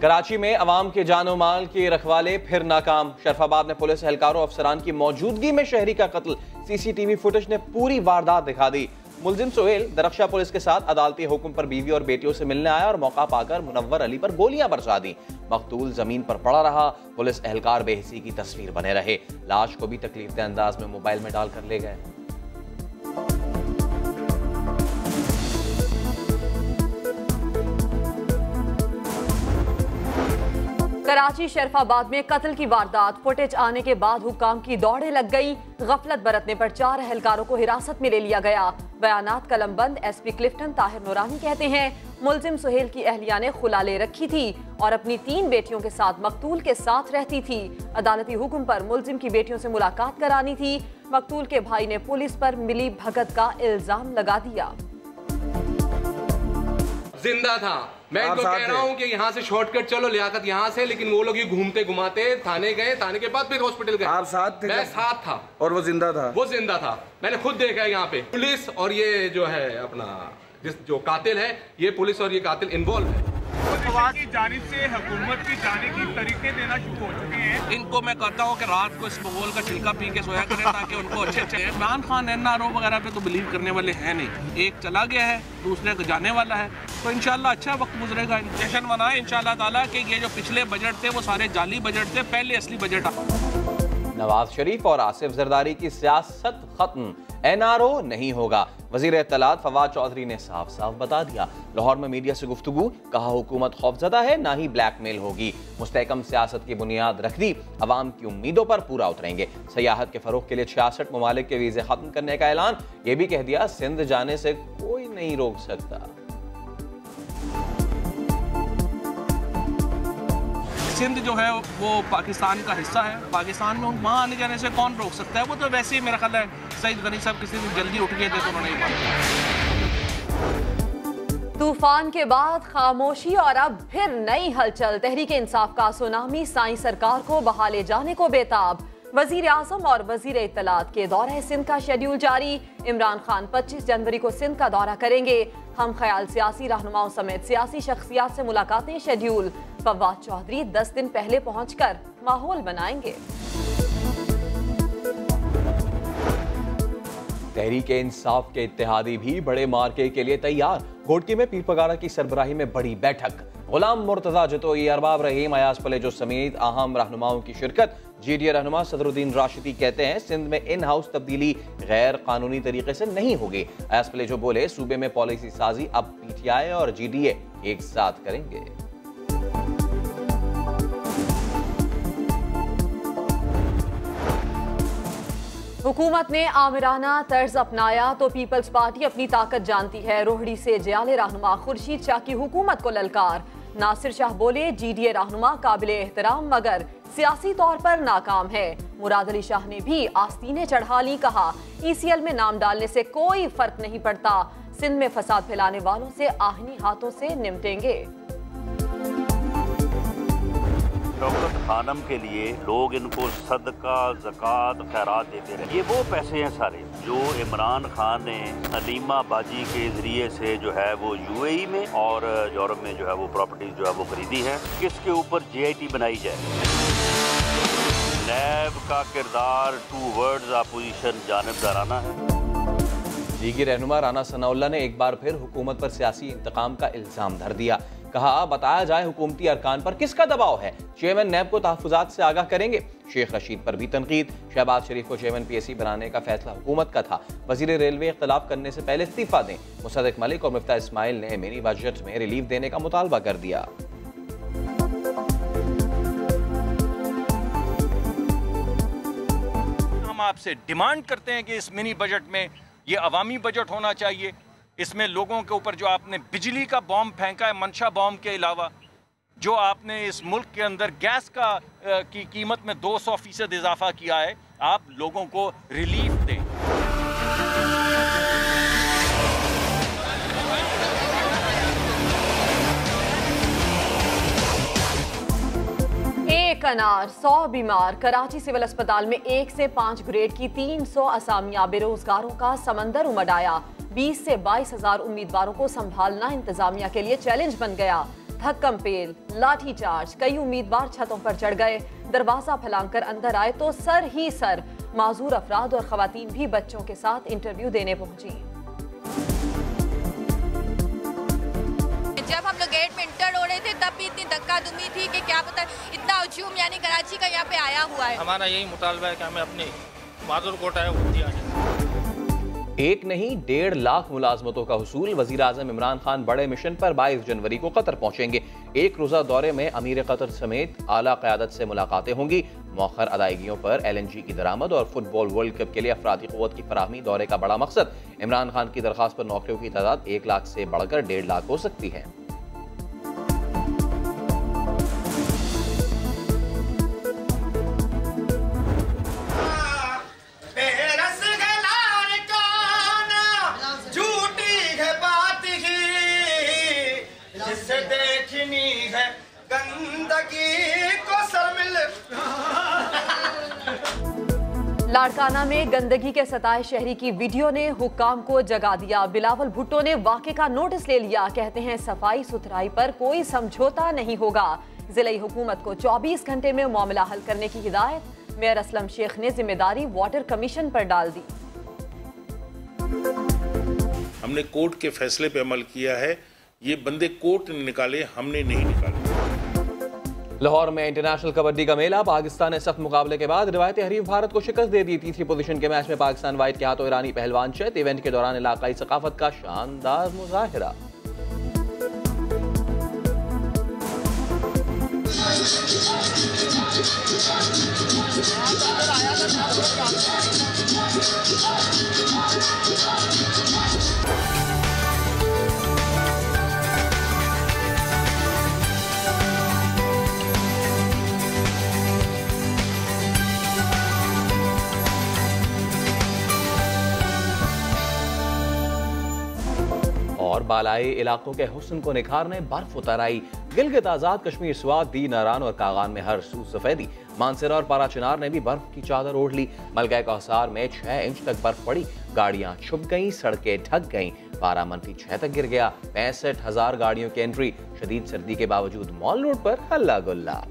कराची में अवाम के जानो माल के रखवाले फिर नाकाम। शरफाबाद में पुलिस एहलकारों अफसरान की मौजूदगी में शहरी का कत्ल। सीसीटीवी फुटेज ने पूरी वारदात दिखा दी। मुलजिम सोहेल दरख्शा पुलिस के साथ अदालती हुक्म पर बीवी और बेटियों से मिलने आया और मौका पाकर मुनव्वर अली पर गोलियां बरसा दी। मकतूल जमीन पर पड़ा रहा। पुलिस एहलकार बेहिसी की तस्वीर बने रहे। लाश को भी तकलीफदेह अंदाज में मोबाइल में डालकर ले गए। कराची शरफाबाद में कत्ल की वारदात। फुटेज आने के बाद हुक्काम की दौड़े लग गई। गफलत बरतने पर 4 एहलकारों को हिरासत में ले लिया गया। बयानात कलमबंद एसपी क्लिफ्टन ताहिर नूरानी कहते हैं मुलजिम सुहेल की अहलिया ने खुला ले रखी थी और अपनी 3 बेटियों के साथ मकतूल के साथ रहती थी। अदालती हुक्म पर मुलजिम की बेटियों से मुलाकात करानी थी। मकतूल के भाई ने पुलिस पर मिली भगत का इल्जाम लगा दिया। जिंदा था। मैं इनको कह रहा हूँ कि यहाँ से शॉर्टकट चलो लियाकत यहाँ से, लेकिन वो लोग ये घूमते घुमाते थाने गए, थाने के बाद फिर हॉस्पिटल गए। आप साथ थे? मैं साथ था। और वो जिंदा था? वो जिंदा था। मैंने खुद देखा है यहाँ पे। पुलिस और ये जो है अपना जो कातिल है, ये पुलिस और ये कातिल इन्वॉल्व है। की जानिब से हुकूमत की जाने की तरीके देना शुरू हो चुके हैं। इनको मैं कहता हूँ कि रात को इस बगोल का छिलका पी के सोया करें ताकि उनको अच्छे इमरान खान एनआरओ वगैरह पे तो बिलीव करने वाले हैं नहीं। एक चला गया है, दूसरे को जाने वाला है, तो इंशाल्लाह अच्छा वक्त गुजरेगा। जश्न मनाए इंशाल्लाह ताला कि ये जो पिछले बजट थे वो सारे जाली बजट थे, पहले असली बजट आ। नवाज शरीफ और आसिफ जरदारी की सियासत खत्म। एनआरओ नहीं होगा। वजीर इत्तलात फवाद चौधरी ने साफ साफ बता दिया। लाहौर में मीडिया से गुफ्तगू। कहा हुकूमत खौफजदा है, ना ही ब्लैकमेल होगी। मुस्तहकम सियासत की बुनियाद रख दी। अवाम की उम्मीदों पर पूरा उतरेंगे। सयाहत के फरोग के लिए 66 ममालिक के वीजे खत्म करने का ऐलान। ये भी कह दिया सिंध जाने से कोई नहीं रोक सकता। सिंध जो है वो पाकिस्तान का हिस्सा है। पाकिस्तान में वहाँ आने जाने से कौन रोक सकता है? वो तो वैसे ही मेरा ख्याल है सईद गनी साहब किसी दिन जल्दी उठ गए थे तो उन्होंने तूफान के बाद खामोशी और अब फिर नई हलचल। तहरीक इंसाफ का सुनामी साई सरकार को बहाले जाने को बेताब। वजीर आजम और वजीर इत्तलात के दौरे सिंध का शेड्यूल जारी। इमरान खान 25 जनवरी को सिंध का दौरा करेंगे। हम ख्याल सियासी रहनुमाओं समेत सियासी शख्सियात से मुलाकातें शेड्यूल। फवाद चौधरी 10 दिन पहले पहुंचकर माहौल बनाएंगे। तहरीक इंसाफ के इत्तेहादी भी बड़े मार्के के लिए तैयार। घोटकी में पीर पगारा की सरबराही में बड़ी बैठक। गुलाम मुर्तजा जतोई, अरबाब रहीम, अयाज पलेजो समेत अहम रहनुमाओं की शिरकत। जीडीए रहनुमा सदरुद्दीन राशिदी कहते हैं सिंध में इन हाउस तब्दीली गैर कानूनी तरीके से नहीं होगी। अयाज पलेजो बोले सूबे में पॉलिसी साजी अब पीटीआई और जीडीए एक साथ करेंगे। हुकूमत ने आमिराना तर्ज अपनाया तो पीपल्स पार्टी अपनी ताकत जानती है। रोहड़ी से जयाले रहनुमा खुर्शीद शाह की हुकूमत को ललकार। नासिर शाह बोले जीडीए रहनुमा काबिल एहतराम मगर सियासी तौर पर नाकाम है। मुराद अली शाह ने भी आस्तीनें चढ़ा ली। कहा ईसीएल में नाम डालने से कोई फर्क नहीं पड़ता। सिंध में फसाद फैलाने वालों से आहनी हाथों से निपटेंगे। शौकत खानम के लिए लोग इनको सदका ज़कात खैरात देते रहे। ये वो पैसे हैं सारे जो इमरान खान ने हलीमा बाजी के जरिए से जो है वो यूएई में और यूरोप में जो है वो प्रॉपर्टी जो है वो खरीदी है। किसके ऊपर जेआईटी बनाई जाए। नैब का किरदार टूवर्ड्स अपोजिशन जानिबदाराना है। लीगी रहनुमा राना सनाउल्लाह ने एक बार फिर हुकूमत पर सियासी इंतकाम का इल्जाम धर दिया। कहा बताया जाए हुकूमती अरकान पर किसका दबाव है। चेयरमैन नैब को तहफ़्फ़ुज़ात से आगाह करेंगे। शेख रशीद पर भी तनकीद। शहबाज शरीफ को चेयरमैन पीएससी बनाने का फैसला हुकूमत का था। वजीर रेलवे इख्तिलाफ करने से पहले इस्तीफा दें। मुसद्दिक मलिक और मिफ्ताह इस्माइल ने मिनी बजट में रिलीफ देने का मुतालबा कर दिया। हम आपसे डिमांड करते हैं कि इस मिनी बजट में ये अवामी बजट होना चाहिए। इसमें लोगों के ऊपर जो आपने बिजली का बॉम्ब फेंका है, मंशा बॉम्ब के अलावा जो आपने इस मुल्क के अंदर गैस की कीमत में 200% इजाफा किया है, आप लोगों को रिलीफ दें। एक अनार 100 बीमार। कराची सिविल अस्पताल में 1 से 5 ग्रेड की 300 असामियां। बेरोजगारों का समंदर उमड़ आया। 20 से 22 हजार उम्मीदवारों को संभालना इंतजामिया के लिए चैलेंज बन गया। धक्कम पेल, लाठी चार्ज, कई उम्मीदवार छतों पर चढ़ गए। दरवाजा फैलाकर अंदर आए तो सर ही सर माजूर अफराद और खवातीन भी बच्चों के साथ इंटरव्यू देने पहुंची। जब हम लोग गेट में इंटर हो रहे थे तब भी इतनी धक्का दुमी थी कि क्या पता इतना हजूम यानी कराची का यहाँ पे आया हुआ है। हमारा यही मुतालबा है कि हमें अपनी माजूर कोटा है वो दिया जाए। एक नहीं 1.5 लाख मुलाजमतों का हुसूल। वजीर आजम इमरान खान बड़े मिशन पर 22 जनवरी को कतर पहुंचेंगे। एक रोजा दौरे में अमीर कतर समेत आला क़यादत से मुलाकातें होंगी। मौखर अदायगियों पर LNG की दरामद और फुटबॉल वर्ल्ड कप के लिए अफरादी क़ुव्वत की फराहमी दौरे का बड़ा मकसद। इमरान खान की दरख्वास्त पर नौकरियों की तादाद 1 लाख से बढ़कर 1.5 लाख हो सकती है। लाड़काना में गंदगी के सताए शहरी की वीडियो ने हुक्काम को जगा दिया। बिलावल भुट्टो ने वाक़े का नोटिस ले लिया। कहते हैं सफाई सुथराई पर कोई समझौता नहीं होगा। जिले हुकूमत को 24 घंटे में मामला हल करने की हिदायत। मेयर असलम शेख ने जिम्मेदारी वाटर कमीशन पर डाल दी। हमने कोर्ट के फैसले पे अमल किया है। ये बंदे कोर्ट ने निकाले, हमने नहीं निकाले। लाहौर में इंटरनेशनल कबड्डी का मेला। पाकिस्तान ने सख्त मुकाबले के बाद रिवायती हरीफ भारत को शिकस्त दे दी। तीसरी पोजीशन के मैच में पाकिस्तान वाइट के हाथों ईरानी पहलवान चेत। इवेंट के दौरान इलाकाई सकाफत का शानदार मुजाहिरा। और बालाई इलाकों के हुस्न को निखारने बर्फ उतर आई। गिलगित आजाद कश्मीर, स्वात, दी नारान और कागान में हर सू सफेदी। मानसरा और पाराचिनार ने भी बर्फ की चादर ओढ़ ली। मलका कौसार में 6 इंच तक बर्फ पड़ी। गाड़ियां छुप गईं, सड़कें ढक गईं। पारा -6 तक गिर गया। 65,000 गाड़ियों की एंट्री। शदीद सर्दी के बावजूद मॉल रोड पर हल्ला गुल्ला।